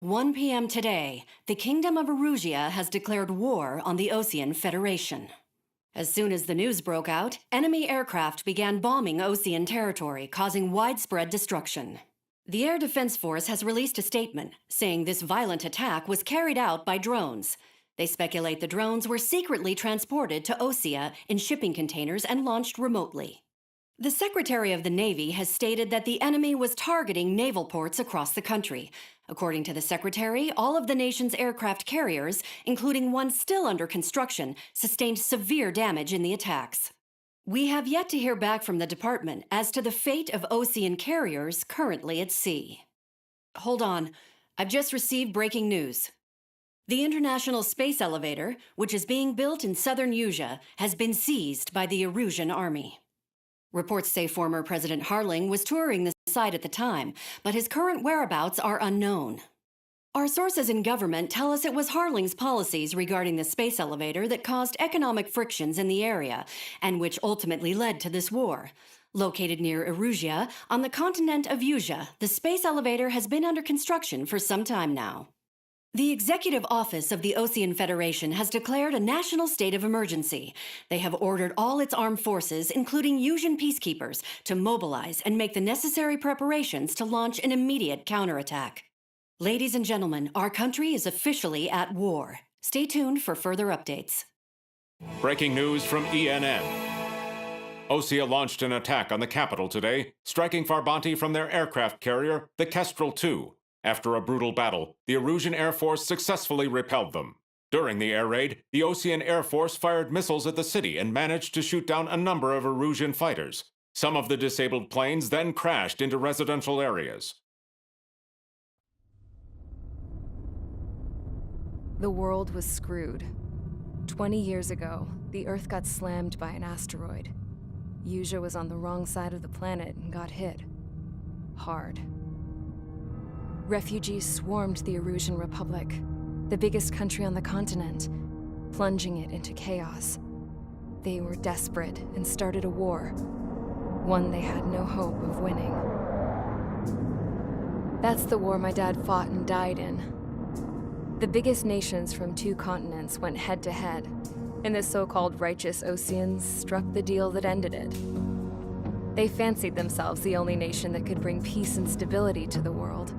1 p.m. today, the Kingdom of Erusia has declared war on the Osean Federation. As soon as the news broke out, enemy aircraft began bombing Osean territory, causing widespread destruction. The Air Defense Force has released a statement saying this violent attack was carried out by drones. They speculate the drones were secretly transported to Osea in shipping containers and launched remotely. The Secretary of the Navy has stated that the enemy was targeting naval ports across the country. According to the Secretary, all of the nation's aircraft carriers, including one still under construction, sustained severe damage in the attacks. We have yet to hear back from the department as to the fate of Osean carriers currently at sea. Hold on, I've just received breaking news. The International Space Elevator, which is being built in southern Usea, has been seized by the Erusian army. Reports say former President Harling was touring the site at the time, but his current whereabouts are unknown. Our sources in government tell us it was Harling's policies regarding the space elevator that caused economic frictions in the area, and which ultimately led to this war. Located near Erusia, on the continent of Usea, the space elevator has been under construction for some time now. The Executive Office of the Osean Federation has declared a national state of emergency. They have ordered all its armed forces, including Usian peacekeepers, to mobilize and make the necessary preparations to launch an immediate counterattack. Ladies and gentlemen, our country is officially at war. Stay tuned for further updates. Breaking news from ENN. Osea launched an attack on the capital today, striking Farbanti from their aircraft carrier, the Kestrel II. After a brutal battle, the Erusian Air Force successfully repelled them. During the air raid, the Osean Air Force fired missiles at the city and managed to shoot down a number of Erusian fighters. Some of the disabled planes then crashed into residential areas. The world was screwed. 20 years ago, the Earth got slammed by an asteroid. Usea was on the wrong side of the planet and got hit. Hard. Refugees swarmed the Erusian Republic, the biggest country on the continent, plunging it into chaos. They were desperate and started a war, one they had no hope of winning. That's the war my dad fought and died in. The biggest nations from 2 continents went head-to-head, and the so-called righteous Oseans struck the deal that ended it. They fancied themselves the only nation that could bring peace and stability to the world.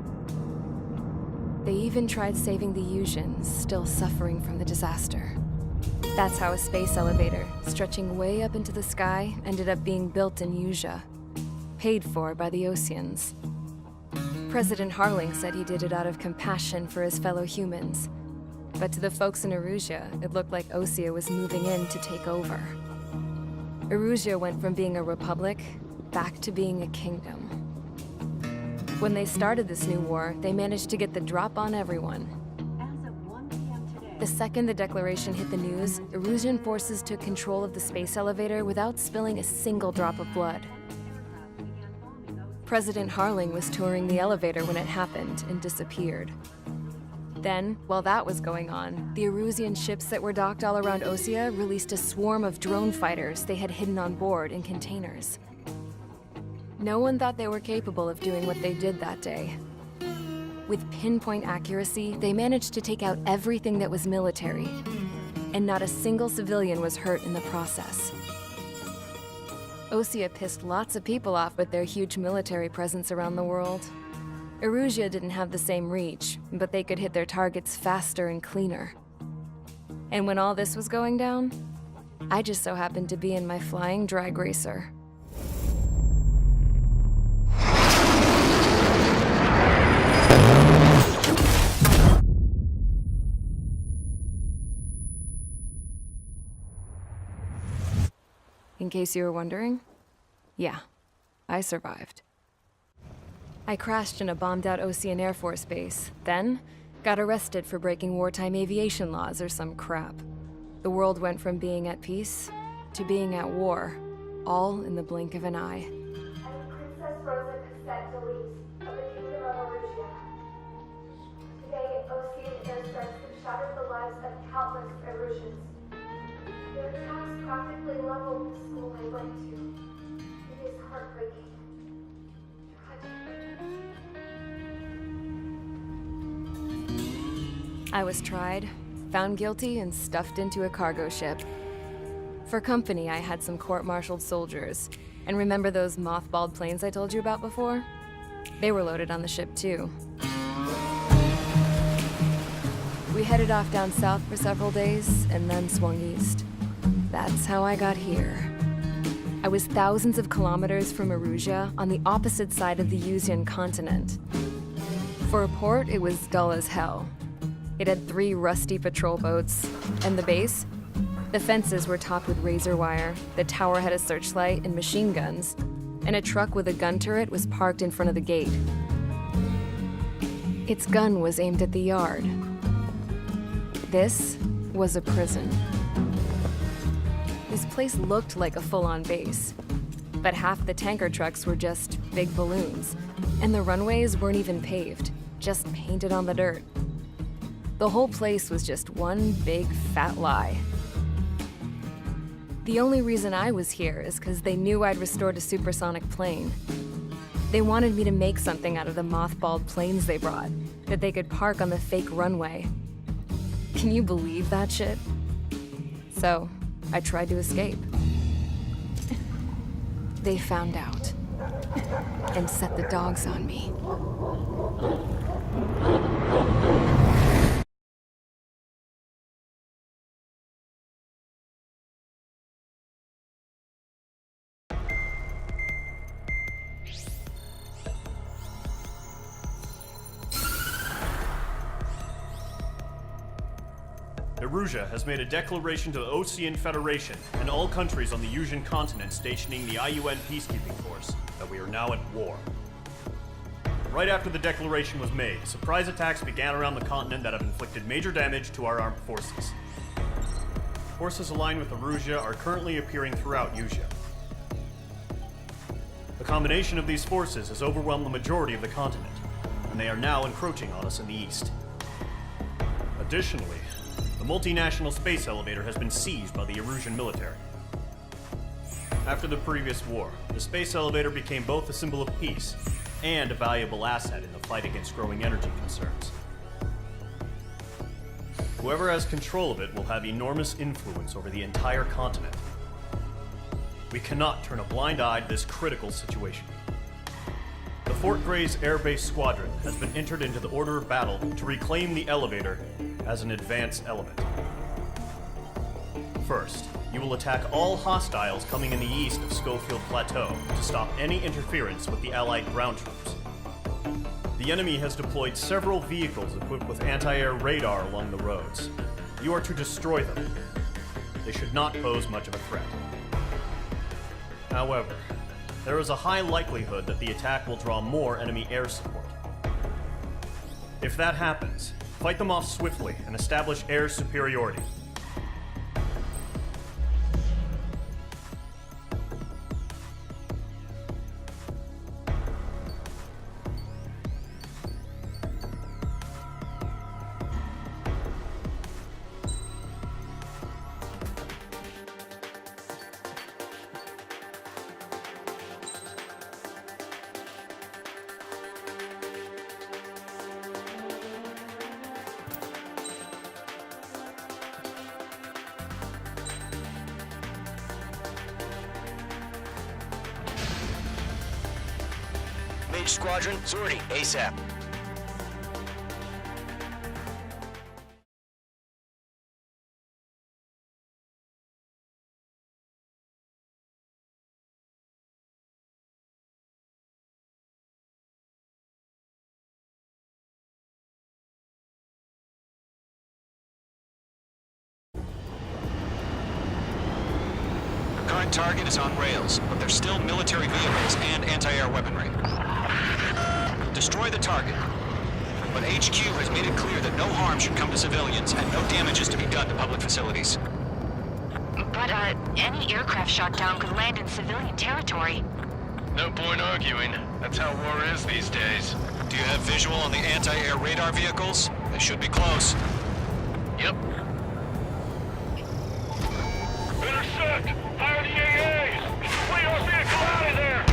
They even tried saving the Usians, still suffering from the disaster. That's how a space elevator, stretching way up into the sky, ended up being built in Usea, paid for by the Oseans. President Harling said he did it out of compassion for his fellow humans. But to the folks in Erusia, it looked like Osea was moving in to take over. Erusia went from being a republic back to being a kingdom. When they started this new war, they managed to get the drop on everyone. As of 1 p.m. today, The second the declaration hit the news, Erusian forces took control of the space elevator without spilling a single drop of blood. President Harling was touring the elevator when it happened and disappeared. Then, while that was going on, the Erusian ships that were docked all around Osea released a swarm of drone fighters they had hidden on board in containers. No one thought they were capable of doing what they did that day. With pinpoint accuracy, they managed to take out everything that was military, and not a single civilian was hurt in the process. Osea pissed lots of people off with their huge military presence around the world. Erusia didn't have the same reach, but they could hit their targets faster and cleaner. And when all this was going down, I just so happened to be in my flying drag racer. In case you were wondering, yeah, I survived. I crashed in a bombed-out Osean Air Force base, then got arrested for breaking wartime aviation laws or some crap. The world went from being at peace to being at war, all in the blink of an eye. I'm Princess Rosa Cassette Delise of the Kingdom of Erusia. Today, Osean airstrikes have shattered the lives of countless Erusians. Their attacks practically leveled the school I went to. It is heartbreaking. Tragic. I was tried, found guilty, and stuffed into a cargo ship. For company, I had some court-martialed soldiers. And remember those mothballed planes I told you about before? They were loaded on the ship, too. We headed off down south for several days, and then swung east. That's how I got here. I was thousands of kilometers from Erusia, on the opposite side of the Yuzian continent. For a port, it was dull as hell. It had 3 rusty patrol boats, and the base? The fences were topped with razor wire, the tower had a searchlight and machine guns, and a truck with a gun turret was parked in front of the gate. Its gun was aimed at the yard. This was a prison. This place looked like a full-on base, but half the tanker trucks were just big balloons, and the runways weren't even paved, just painted on the dirt. The whole place was just one big fat lie. The only reason I was here is because they knew I'd restored a supersonic plane. They wanted me to make something out of the mothballed planes they brought, that they could park on the fake runway. Can you believe that shit? So, I tried to escape. They found out, and set the dogs on me. Erusia has made a declaration to the Osean Federation and all countries on the Yuzian continent stationing the IUN peacekeeping force that we are now at war. Right after the declaration was made, surprise attacks began around the continent that have inflicted major damage to our armed forces. Forces aligned with Erusia are currently appearing throughout Yusia. The combination of these forces has overwhelmed the majority of the continent, and they are now encroaching on us in the east. Additionally, the multinational space elevator has been seized by the Erusian military. After the previous war, the space elevator became both a symbol of peace and a valuable asset in the fight against growing energy concerns. Whoever has control of it will have enormous influence over the entire continent. We cannot turn a blind eye to this critical situation. The Fort Grays Air Base Squadron has been entered into the order of battle to reclaim the elevator as an advance element. First, you will attack all hostiles coming in the east of Schofield Plateau to stop any interference with the Allied ground troops. The enemy has deployed several vehicles equipped with anti-air radar along the roads. You are to destroy them. They should not pose much of a threat. However, there is a high likelihood that the attack will draw more enemy air support. If that happens, fight them off swiftly and establish air superiority. Mage Squadron, Zordy, ASAP. Current target is on rails, but there's still military vehicles and anti-air weaponry. Destroy the target. But HQ has made it clear that no harm should come to civilians and no damage is to be done to public facilities. But, any aircraft shot down could land in civilian territory. No point arguing. That's how war is these days. Do you have visual on the anti-air radar vehicles? They should be close. Yep. Intersect! Fire the AAs! Flee our vehicle out of there!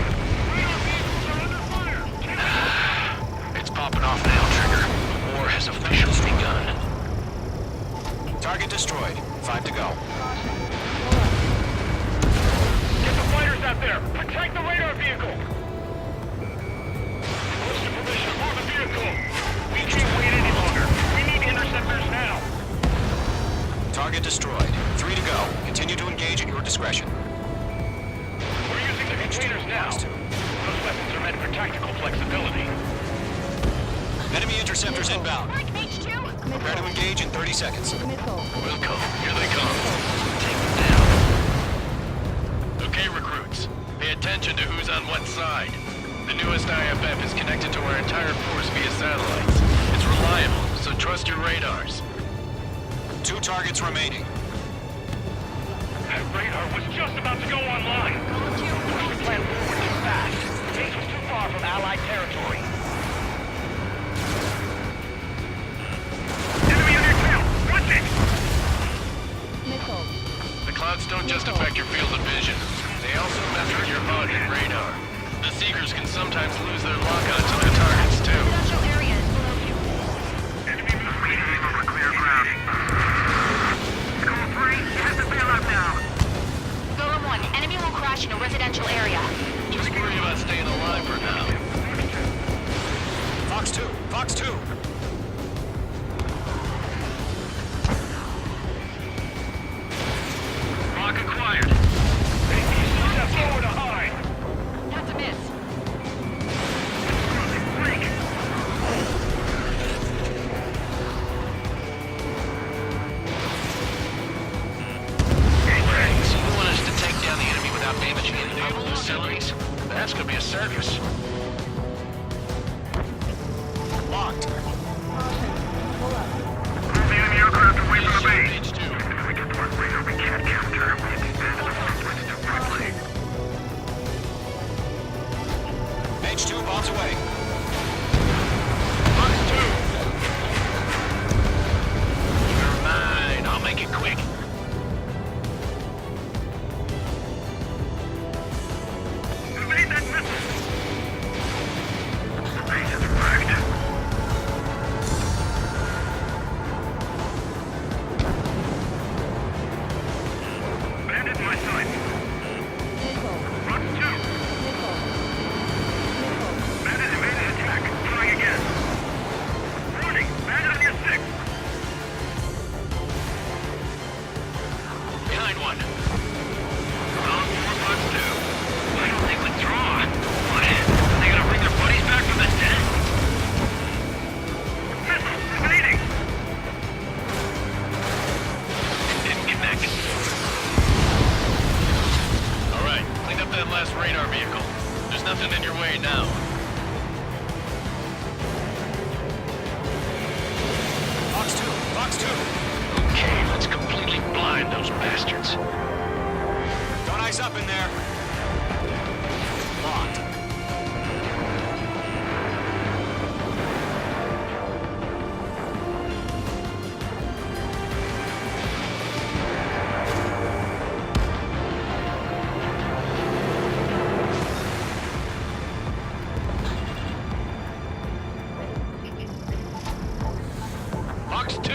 Radar vehicles are under fire! It's popping off now, Trigger. The war has officially begun. destroyed. 5 to go. Get the fighters out there! Protect the radar vehicle! Requesting permission for the vehicle! We can't wait any longer. We need interceptors now! Target destroyed. 3 to go. Continue to engage at your discretion. We're using the containers now. Those weapons are meant for tactical flexibility. Enemy interceptors inbound. H2! Prepare to engage in 30 seconds. Welcome. Here they come. Take them down. Okay, recruits. Pay attention to who's on what side. The newest IFF is connected to our entire force via satellites. It's reliable, so trust your radars. 2 targets remaining. That radar was just about to go online. Push the plan forward too fast. Base was too far from Allied territory. Enemy on your tail! Watch it! The clouds don't just affect your field of vision. They also measure your HUD and radar. The Seekers can sometimes lose their lock-on to their targets, too. Residential area is below you. Enemy movement over clear ground. Call 3, head the bailout now. Golem 1, enemy will crash in a residential area. Just worry about staying alive for now. Fox 2! Fox 2! Lock acquired. Step forward to hide. That's a miss. Break. Hey, so you want us to take down the enemy without damaging any naval facilities? That's gonna be a circus. Locked. The enemy aircraft away from the base. If we get to our radar, we can't counter. We have to stand on the switch directly. H2 bombs away. Fox 2. Never mind. I'll make it quick. Evade that missile. Base is wrecked. Bandit in my sight. Fox 2. Bandit evaded attack. Trying again. Warning! Bandit on your 6. Behind one. Round 4, Fox 2. I don't think withdraw. What? Are they gonna bring their buddies back from the dead? Missile! Evading! Didn't connect. Alright, clean up that last radar vehicle. There's nothing in your way now. Fox 2! Fox 2! Okay, let's completely blind those bastards. Don't eyes up in there. Locked. Fox 2!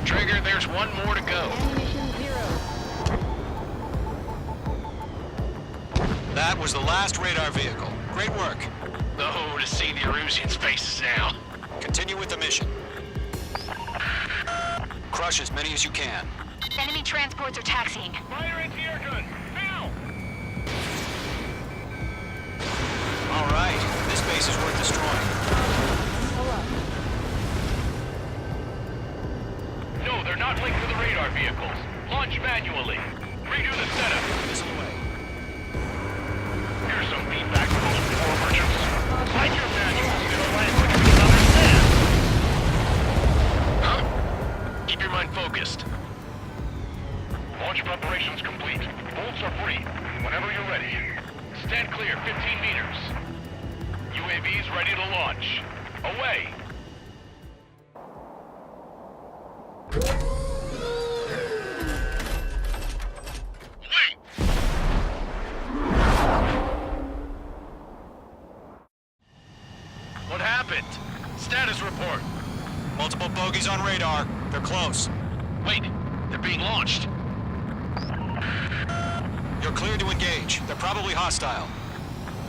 Trigger, there's one more to go. That was the last radar vehicle. Great work. Oh, to see the Erusians' faces now. Continue with the mission. Crush as many as you can. Enemy transports are taxiing. Fire anti-air gun! Now! All right. This base is worth destroying. No, they're not linked to the radar vehicles. Launch manually. Redo the setup. Missile away. Here's some feedback from those war merchants. Find your manuals in a language we can understand. Huh? Keep your mind focused. Launch preparations complete. Bolts are free. Whenever you're ready. Stand clear 15 meters. UAVs ready to launch. Away! Wait! What happened? Status report. Multiple bogies on radar. They're close. Wait, they're being launched. You're cleared to engage. They're probably hostile.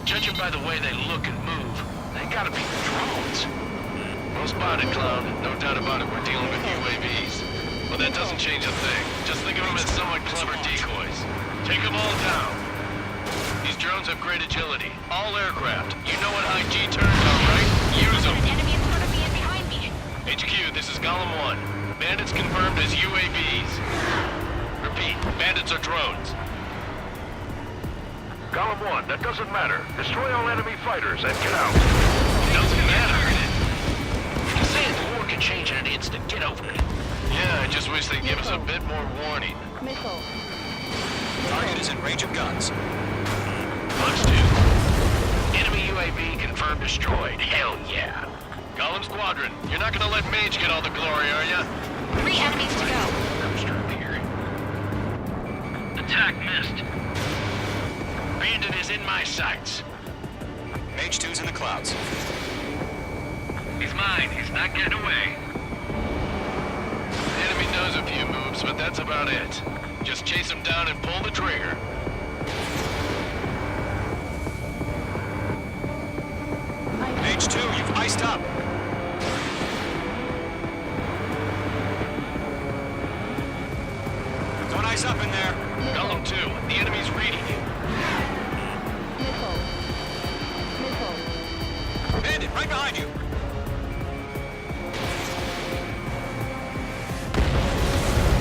Judging by the way they look and move, they gotta be drones. Well spotted, Cloud. No doubt about it, we're dealing with UAVs. But that doesn't change a thing. Just think of them as somewhat clever decoys. Take them all down. These drones have great agility. All aircraft. You know what high G turns are, right? Use them. An enemy in front of me and behind me. HQ, this is Golem 1. Bandits confirmed as UAVs. Repeat, bandits are drones. Golem 1, that doesn't matter. Destroy all enemy fighters and get out. Doesn't matter. You're saying the war can change in an instant. Get over it. Yeah, I just wish they'd give us a bit more warning. Missile. Target is in range of guns. Bugs 2. Enemy UAV confirmed destroyed. Hell yeah. Golem Squadron, you're not gonna let Mage get all the glory, are ya? 3 enemies to go. Here. Attack missed. Bandit is in my sights. Mage 2's in the clouds. He's mine. He's not getting away. The enemy knows a few moves, but that's about it. Just chase him down and pull the trigger. Mage 2, you've iced up. Don't ice up in there. Golem 2, the enemy's reading you. Missile. Missile. Bandit, right behind you.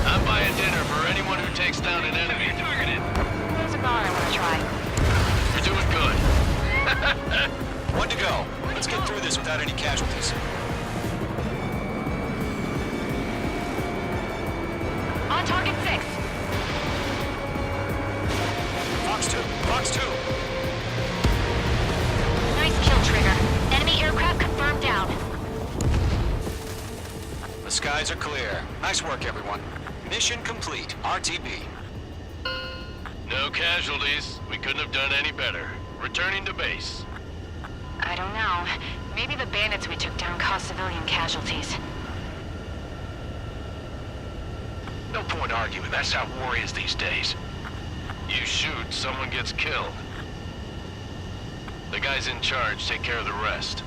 I'm buying dinner for anyone who takes down an enemy. Targeted. There's a bar I want to try. You're doing good. One to go. Let's get through this without any casualties. On target 6. Fox 2, Fox 2. Nice kill, Trigger. Enemy aircraft confirmed down. The skies are clear. Nice work, everyone. Mission complete. RTB. No casualties. We couldn't have done any better. Returning to base. I don't know. Maybe the bandits we took down caused civilian casualties. No point arguing. That's how war is these days. You shoot, someone gets killed. The guys in charge take care of the rest.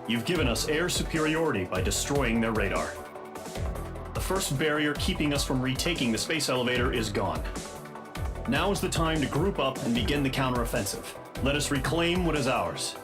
You've given us air superiority by destroying their radar. The first barrier keeping us from retaking the space elevator is gone. Now is the time to group up and begin the counteroffensive. Let us reclaim what is ours.